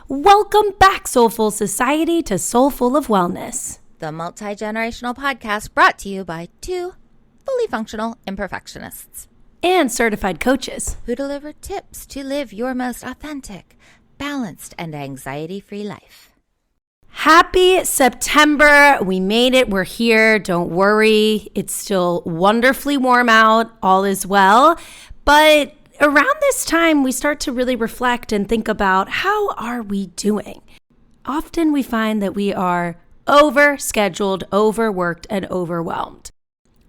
Welcome back, Soulful Society, to Soulful of Wellness, the multi-generational podcast brought to you by two fully functional imperfectionists and certified coaches who deliver tips to live your most authentic, balanced, and anxiety-free life. Happy September. We made it. We're here. Don't worry. It's still wonderfully warm out. All is well. But around this time, we start to really reflect and think about how are we doing? Often we find that we are overscheduled, overworked, and overwhelmed.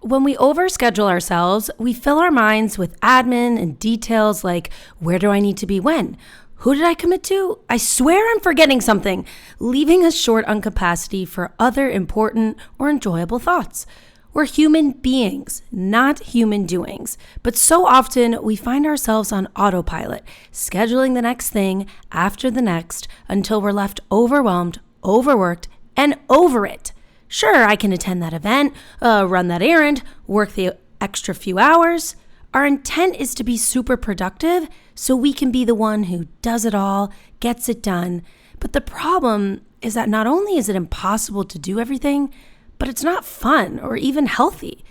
When we overschedule ourselves, we fill our minds with admin and details like, where do I need to be when? Who did I commit to? I swear I'm forgetting something, leaving us short on capacity for other important or enjoyable thoughts. We're human beings, not human doings. But so often we find ourselves on autopilot, scheduling the next thing after the next until we're left overwhelmed, overworked, and over it. Sure, I can attend that event, run that errand, work the extra few hours. Our intent is to be super productive so we can be the one who does it all, gets it done. But the problem is that not only is it impossible to do everything, but it's not fun or even healthy.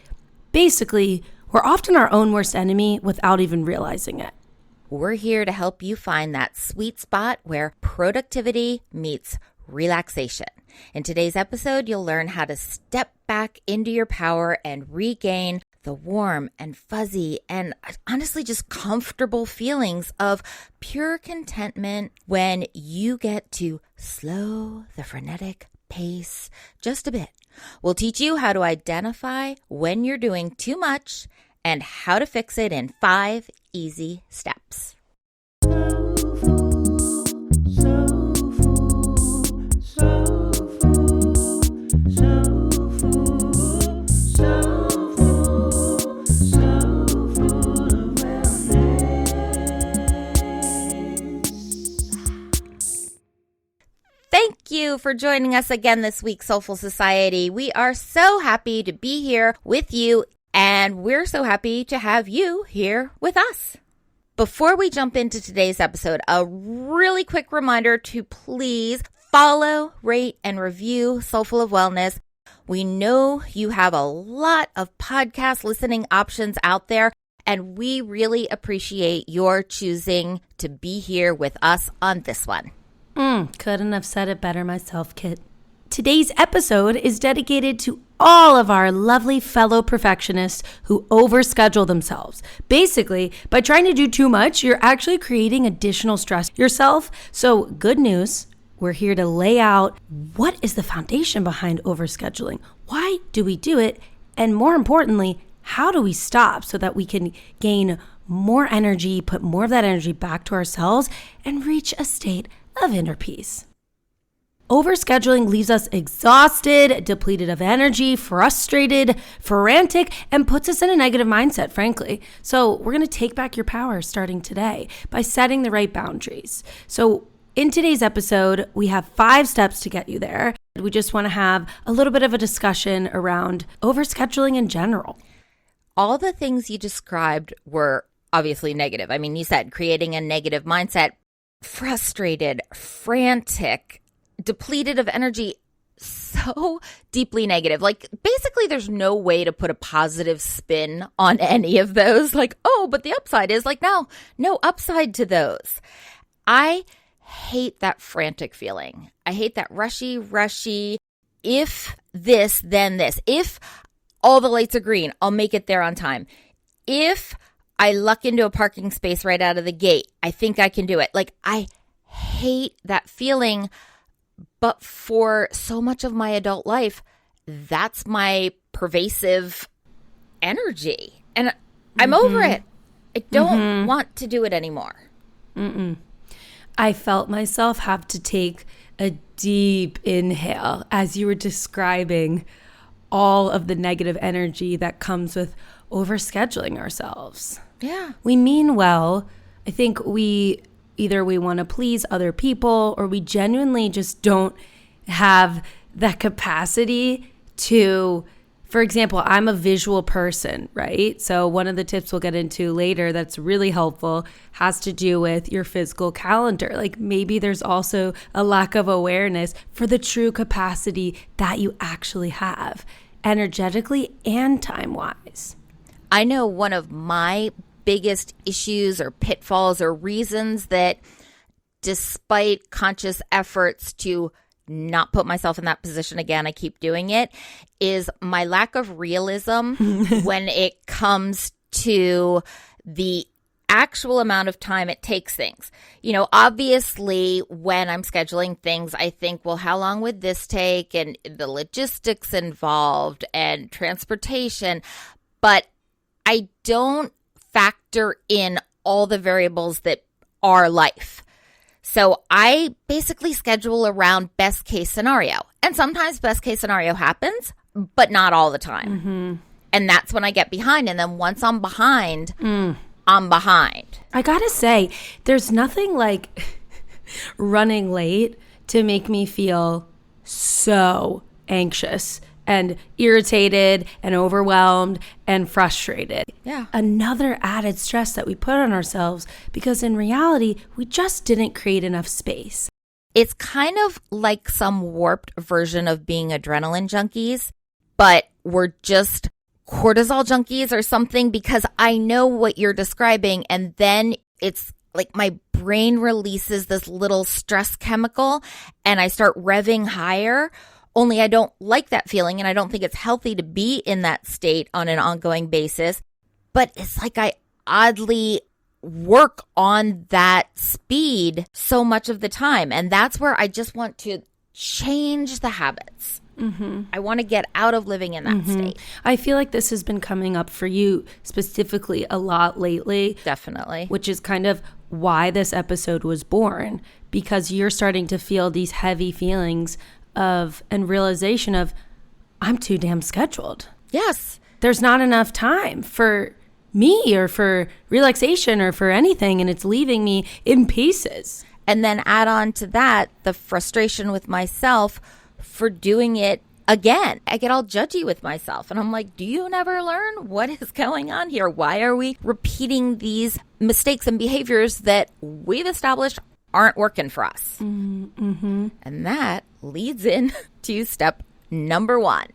Basically, we're often our own worst enemy without even realizing it. We're here to help you find that sweet spot where productivity meets relaxation. In today's episode, you'll learn how to step back into your power and regain the warm and fuzzy and honestly just comfortable feelings of pure contentment when you get to slow the frenetic pace just a bit. We'll teach you how to identify when you're doing too much and how to fix it in 5 easy steps. Thank you for joining us again this week, Soulful Society. We are so happy to be here with you, and we're so happy to have you here with us. Before we jump into today's episode, a really quick reminder to please follow, rate, and review Soulful of Wellness. We know you have a lot of podcast listening options out there, and we really appreciate your choosing to be here with us on this one. Couldn't have said it better myself, Kit. Today's episode is dedicated to all of our lovely fellow perfectionists who overschedule themselves. Basically, by trying to do too much, you're actually creating additional stress yourself. So good news, we're here to lay out what is the foundation behind overscheduling? Why do we do it? And more importantly, how do we stop so that we can gain more energy, put more of that energy back to ourselves, and reach a state of inner peace? Overscheduling leaves us exhausted, depleted of energy, frustrated, frantic, and puts us in a negative mindset, frankly. So we're going to take back your power starting today by setting the right boundaries. So in today's episode, we have 5 steps to get you there. We just want to have a little bit of a discussion around overscheduling in general. All the things you described were obviously negative. I mean, you said creating a negative mindset, frustrated, frantic, depleted of energy, so deeply negative. Like, basically, there's no way to put a positive spin on any of those. Like, oh, but the upside is like, no upside to those. I hate that frantic feeling. I hate that rushy, if this, then this. If all the lights are green, I'll make it there on time. If I luck into a parking space right out of the gate, I think I can do it. Like, I hate that feeling, but for so much of my adult life, that's my pervasive energy. And I'm over it. I don't want to do it anymore. I felt myself have to take a deep inhale as you were describing all of the negative energy that comes with overscheduling ourselves. Yeah. We mean well. I think we want to please other people, or we genuinely just don't have that capacity to For example, I'm a visual person, right? So one of the tips we'll get into later that's really helpful has to do with your physical calendar. Like maybe there's also a lack of awareness for the true capacity that you actually have, energetically and time-wise. I know one of my biggest issues or pitfalls or reasons that despite conscious efforts to not put myself in that position again, I keep doing it, is my lack of realism when it comes to the actual amount of time it takes things. You know, obviously when I'm scheduling things, I think, well, how long would this take? And the logistics involved and transportation. But I don't factor in all the variables that are life. So I basically schedule around best case scenario. And sometimes best case scenario happens, but not all the time. Mm-hmm. And that's when I get behind. And then once I'm behind, I'm behind. I gotta say, there's nothing like running late to make me feel so anxious and irritated and overwhelmed and frustrated. Yeah. Another added stress that we put on ourselves because in reality, we just didn't create enough space. It's kind of like some warped version of being adrenaline junkies, but we're just cortisol junkies or something, because I know what you're describing. And then it's like my brain releases this little stress chemical and I start revving higher. Only I don't like that feeling, and I don't think it's healthy to be in that state on an ongoing basis. But it's like I oddly work on that speed so much of the time. And that's where I just want to change the habits. Mm-hmm. I want to get out of living in that state. I feel like this has been coming up for you specifically a lot lately. Definitely. Which is kind of why this episode was born, because you're starting to feel these heavy feelings of and realization of, I'm too damn scheduled. Yes. There's not enough time for me or for relaxation or for anything, and it's leaving me in pieces. And then add on to that the frustration with myself for doing it again. I get all judgy with myself, and I'm like, do you never learn? What is going on here? Why are we repeating these mistakes and behaviors that we've established aren't working for us? Mm-hmm. And that leads in to step number 1,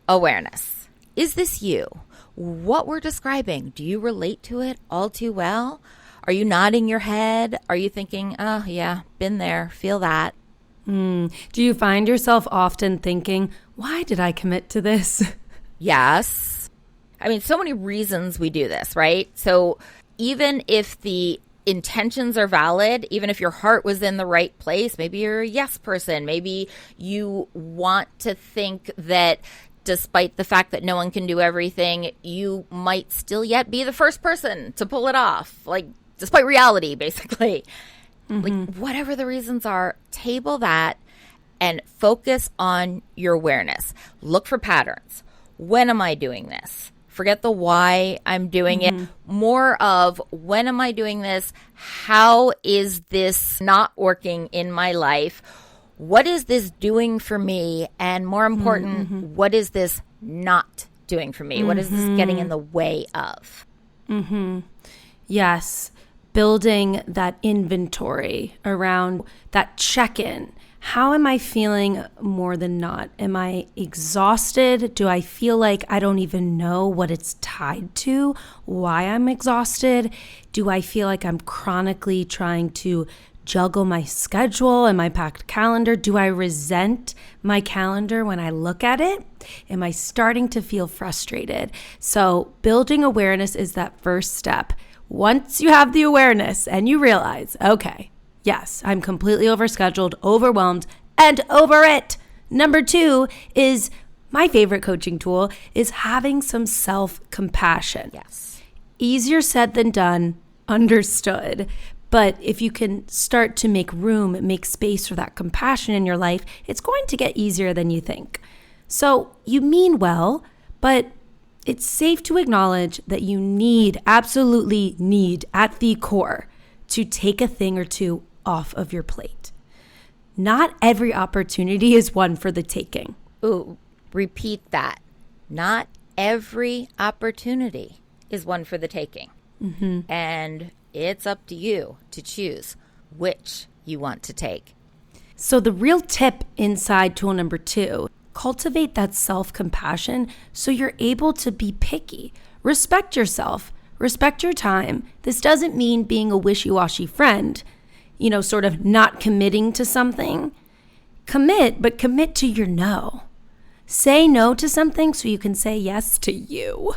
awareness. Is this you? What we're describing, do you relate to it all too well? Are you nodding your head? Are you thinking, oh yeah, been there, feel that? Do you find yourself often thinking, why did I commit to this? Yes. I mean, so many reasons we do this, right? So even if the intentions are valid, even if your heart was in the right place, maybe you're a yes person, maybe you want to think that despite the fact that no one can do everything, you might still yet be the first person to pull it off, like despite reality, basically. Like whatever the reasons are, table that and focus on your awareness. Look for patterns. When am I doing this? Forget the why I'm doing it. More of when am I doing this? How is this not working in my life? What is this doing for me? And more important, what is this not doing for me? What is this getting in the way of? Yes. Building that inventory around that check-in. How am I feeling more than not? Am I exhausted? Do I feel like I don't even know what it's tied to, why I'm exhausted? Do I feel like I'm chronically trying to juggle my schedule and my packed calendar? Do I resent my calendar when I look at it? Am I starting to feel frustrated? So building awareness is that first step. Once you have the awareness and you realize, okay, yes, I'm completely overscheduled, overwhelmed, and over it. Number 2 is my favorite coaching tool is having some self-compassion. Yes. Easier said than done, understood. But if you can start to make room, make space for that compassion in your life, it's going to get easier than you think. So you mean well, but it's safe to acknowledge that you absolutely need at the core to take a thing or two off of your plate. Not every opportunity is one for the taking. Ooh, repeat that. Not every opportunity is one for the taking. And it's up to you to choose which you want to take. So the real tip inside tool number 2, cultivate that self-compassion so you're able to be picky. Respect yourself. Respect your time. This doesn't mean being a wishy-washy friend, sort of not committing to something. Commit, but commit to your no. Say no to something so you can say yes to you.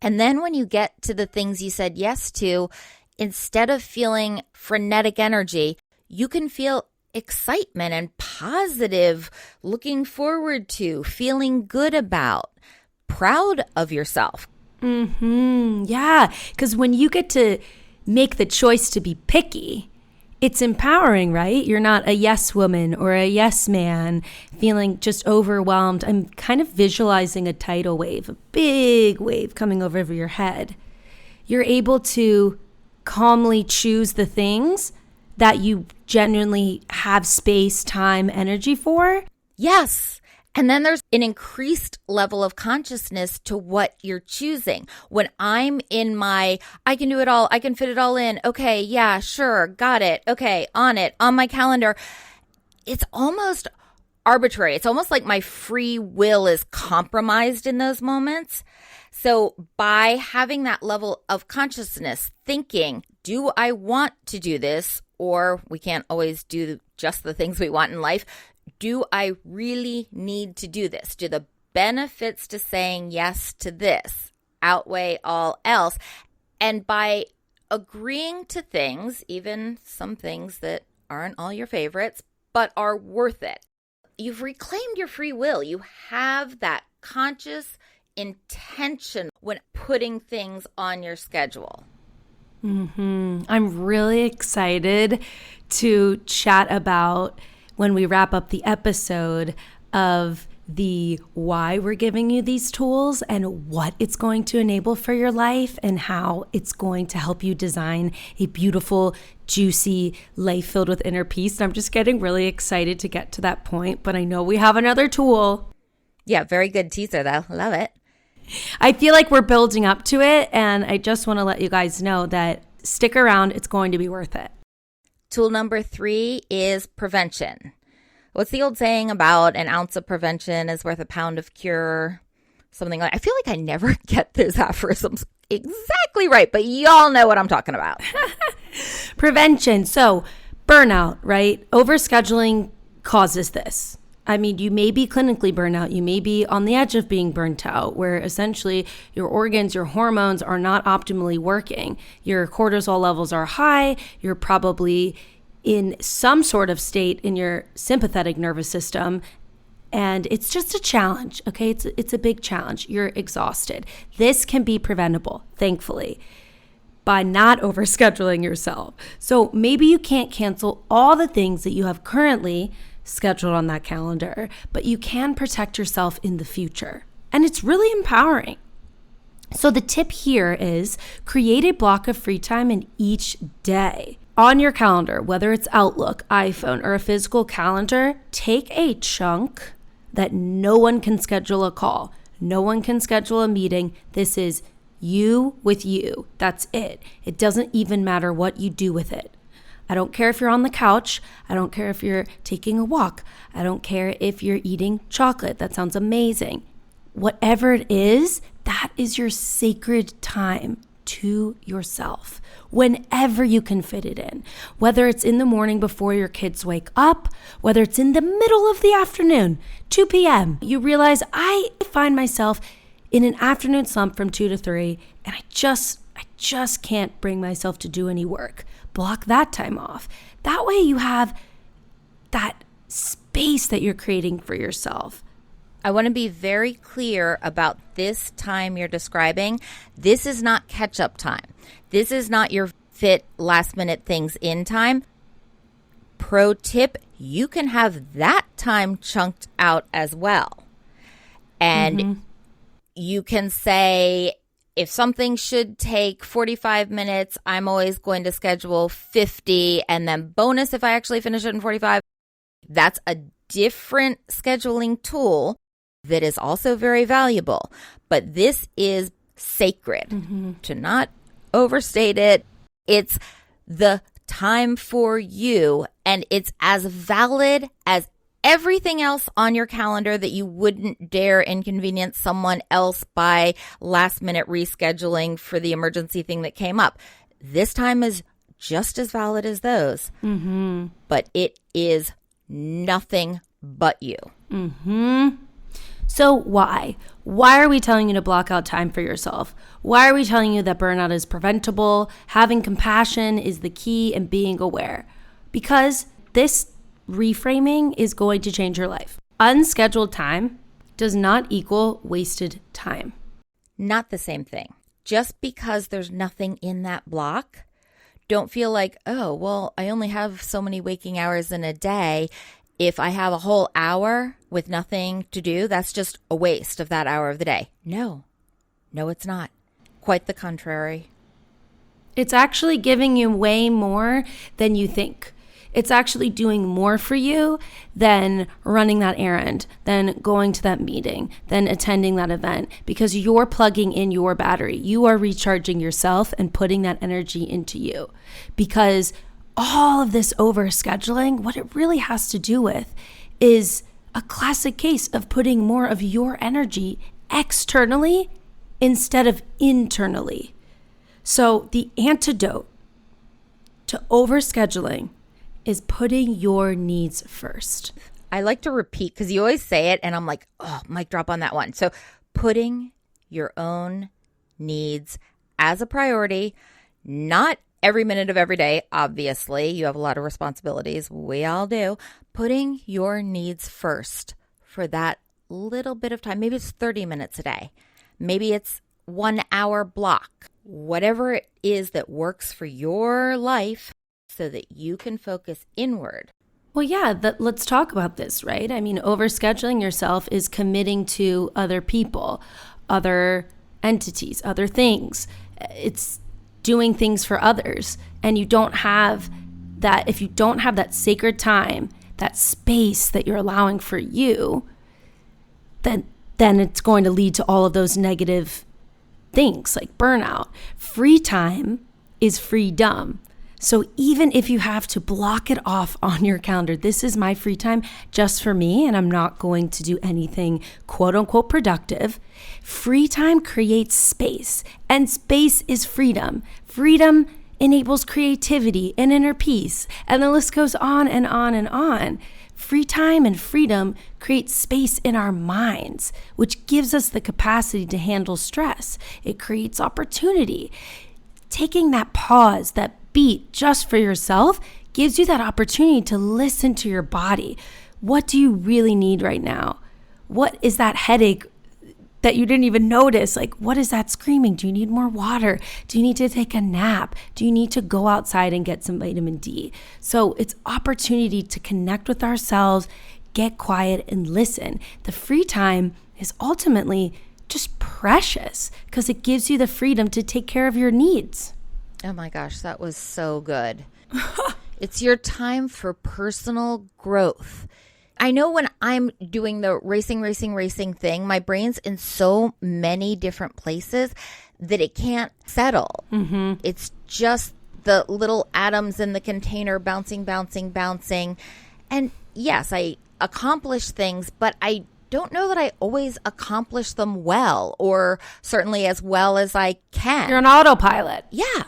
And then when you get to the things you said yes to, instead of feeling frenetic energy, you can feel excitement and positive, looking forward to, feeling good about, proud of yourself. Yeah, because when you get to make the choice to be picky, it's empowering, right? You're not a yes woman or a yes man feeling just overwhelmed. I'm kind of visualizing a tidal wave, a big wave coming over your head. You're able to calmly choose the things that you genuinely have space, time, energy for. Yes. And then there's an increased level of consciousness to what you're choosing. When I'm in my, I can do it all, I can fit it all in. Okay, yeah, sure, got it. Okay, on my calendar. It's almost arbitrary. It's almost like my free will is compromised in those moments. So by having that level of consciousness, thinking, do I want to do this? Or we can't always do just the things we want in life. Do I really need to do this? Do the benefits to saying yes to this outweigh all else? And by agreeing to things, even some things that aren't all your favorites, but are worth it, you've reclaimed your free will. You have that conscious intention when putting things on your schedule. I'm really excited to chat about, when we wrap up the episode, of the why we're giving you these tools and what it's going to enable for your life and how it's going to help you design a beautiful, juicy life filled with inner peace. And I'm just getting really excited to get to that point, but I know we have another tool. Yeah, very good teaser though. Love it. I feel like we're building up to it, and I just want to let you guys know that stick around. It's going to be worth it. Tool number 3 is prevention. What's the old saying about an ounce of prevention is worth a pound of cure? Something like, I feel like I never get those aphorisms exactly right, but y'all know what I'm talking about. Prevention. So burnout, right? Overscheduling causes this. I mean, you may be clinically burnt out. You may be on the edge of being burnt out, where essentially your organs, your hormones are not optimally working. Your cortisol levels are high. You're probably in some sort of state in your sympathetic nervous system. And it's just a challenge, okay? It's a big challenge. You're exhausted. This can be preventable, thankfully, by not overscheduling yourself. So maybe you can't cancel all the things that you have currently scheduled on that calendar, but you can protect yourself in the future. And it's really empowering. So the tip here is create a block of free time in each day. On your calendar, whether it's Outlook, iPhone, or a physical calendar, take a chunk that no one can schedule a call. No one can schedule a meeting. This is you with you. That's it. It doesn't even matter what you do with it. I don't care if you're on the couch. I don't care if you're taking a walk. I don't care if you're eating chocolate. That sounds amazing. Whatever it is, that is your sacred time to yourself whenever you can fit it in. Whether it's in the morning before your kids wake up, whether it's in the middle of the afternoon, 2 p.m. You realize I find myself in an afternoon slump from 2 to 3, and I just can't bring myself to do any work. Block that time off. That way you have that space that you're creating for yourself. I want to be very clear about this time you're describing. This is not catch-up time. This is not your fit last-minute things in time. Pro tip, you can have that time chunked out as well. And you can say, if something should take 45 minutes, I'm always going to schedule 50, and then bonus if I actually finish it in 45. That's a different scheduling tool. that is also very valuable. But this is sacred. To not overstate it. It's the time for you, and it's as valid as everything else on your calendar that you wouldn't dare inconvenience someone else by last minute rescheduling for the emergency thing that came up. This time is just as valid as those, but it is nothing but you. So why? Why are we telling you to block out time for yourself? Why are we telling you that burnout is preventable? Having compassion is the key, and being aware. Because this reframing is going to change your life. Unscheduled time does not equal wasted time. Not the same thing. Just because there's nothing in that block, don't feel like, oh, well, I only have so many waking hours in a day. If I have a whole hour with nothing to do, that's just a waste of that hour of the day. No, it's not. Quite the contrary. It's actually giving you way more than you think. It's actually doing more for you than running that errand, than going to that meeting, than attending that event, because you're plugging in your battery. You are recharging yourself and putting that energy into you. Because all of this overscheduling, what it really has to do with is a classic case of putting more of your energy externally instead of internally. So the antidote to overscheduling is putting your needs first. I like to repeat because you always say it and I'm like, oh, mic drop on that one. So putting your own needs as a priority, not every minute of every day. Obviously, you have a lot of responsibilities. We all do. Putting your needs first for that little bit of time. Maybe it's 30 minutes a day. Maybe it's 1 hour block. Whatever it is that works for your life so that you can focus inward. Well, yeah, let's talk about this, right? I mean, overscheduling yourself is committing to other people, other entities, other things. It's doing things for others. And you don't have that, if you don't have that sacred time, that space that you're allowing for you, then it's going to lead to all of those negative things like burnout. Free time is freedom. So even if you have to block it off on your calendar, this is my free time just for me, and I'm not going to do anything quote unquote productive. Free time creates space, and space is freedom. Freedom enables creativity and inner peace, and the list goes on and on and on. Free time and freedom create space in our minds, which gives us the capacity to handle stress. It creates opportunity. Taking that pause, that beat just for yourself gives you that opportunity to listen to your body. What do you really need right now? What is that headache that you didn't even notice? Like, what is that screaming? Do you need more water? Do you need to take a nap? Do you need to go outside and get some vitamin D? So it's opportunity to connect with ourselves, get quiet, and listen. The free time is ultimately just precious because it gives you the freedom to take care of your needs. Oh my gosh, that was so good. It's your time for personal growth. I know when I'm doing the racing thing, my brain's in so many different places that it can't settle. It's just the little atoms in the container bouncing. And yes, I accomplish things, but I don't know that I always accomplish them well, or certainly as well as I can. You're an autopilot. Yeah.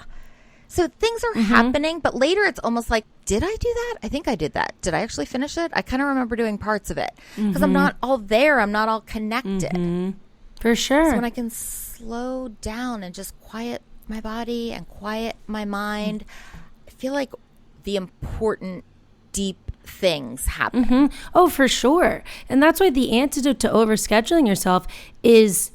So things are happening, but later it's almost like, did I do that? I think I did that. Did I actually finish it? I kind of remember doing parts of it because I'm not all there. I'm not all connected. For sure. So when I can slow down and just quiet my body and quiet my mind, I feel like the important, deep things happen. Oh, for sure. And that's why the antidote to overscheduling yourself is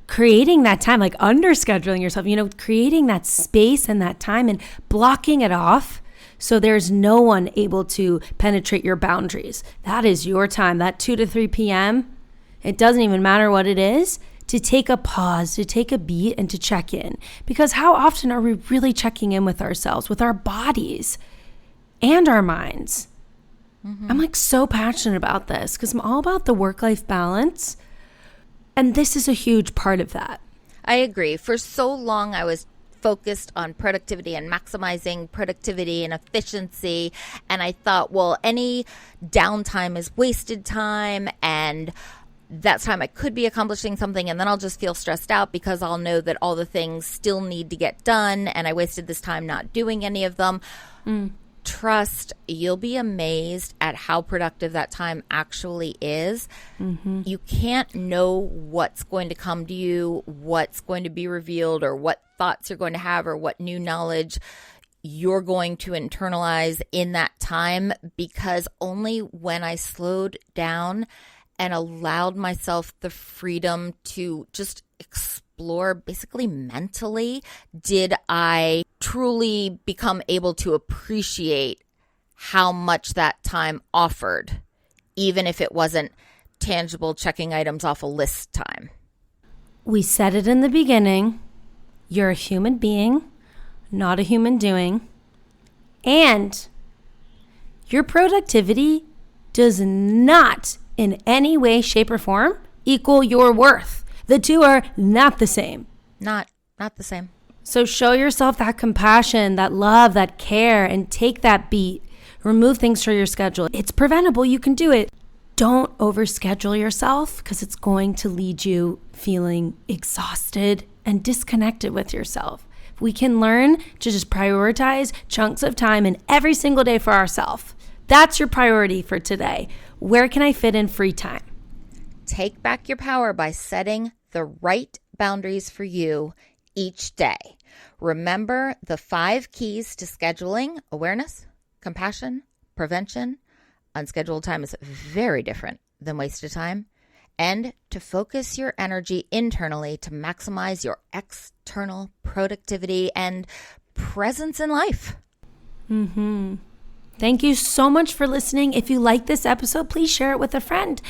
creating that time, like underscheduling yourself, creating that space and that time and blocking it off so there's no one able to penetrate your boundaries. That is your time, that 2 to 3 p.m. It doesn't even matter what it is, to take a pause, to take a beat, and to check in. Because how often are we really checking in with ourselves, with our bodies and our minds? I'm like so passionate about this because I'm all about the work-life balance. And this is a huge part of that. I agree. For so long, I was focused on productivity and maximizing productivity and efficiency. And I thought, well, any downtime is wasted time, and that's time I could be accomplishing something, and then I'll just feel stressed out because I'll know that all the things still need to get done, and I wasted this time not doing any of them. Trust, you'll be amazed at how productive that time actually is. You can't know what's going to come to you, what's going to be revealed, or what thoughts you're going to have, or what new knowledge you're going to internalize in that time, because only when I slowed down and allowed myself the freedom to just explore basically mentally did I truly become able to appreciate how much that time offered, even if it wasn't tangible checking items off a list time. We said it in the beginning. You're a human being, not a human doing. And your productivity does not in any way, shape, or form equal your worth. The two are not the same. Not the same. So show yourself that compassion, that love, that care, and take that beat. Remove things from your schedule. It's preventable. You can do it. Don't overschedule yourself, because it's going to lead you feeling exhausted and disconnected with yourself. We can learn to just prioritize chunks of time in every single day for ourselves. That's your priority for today. Where can I fit in free time? Take back your power by setting the right boundaries for you each day. Remember the 5 keys to scheduling: awareness, compassion, prevention. Unscheduled time is very different than wasted time. And to focus your energy internally to maximize your external productivity and presence in life. Thank you so much for listening. If you like this episode, please share it with a friend.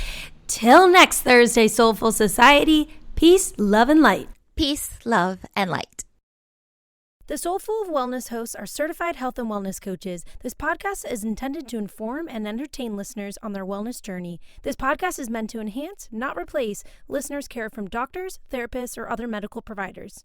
Till next Thursday, Soulful Society, peace, love, and light. Peace, love, and light. The Soulful of Wellness hosts are certified health and wellness coaches. This podcast is intended to inform and entertain listeners on their wellness journey. This podcast is meant to enhance, not replace, listeners' care from doctors, therapists, or other medical providers.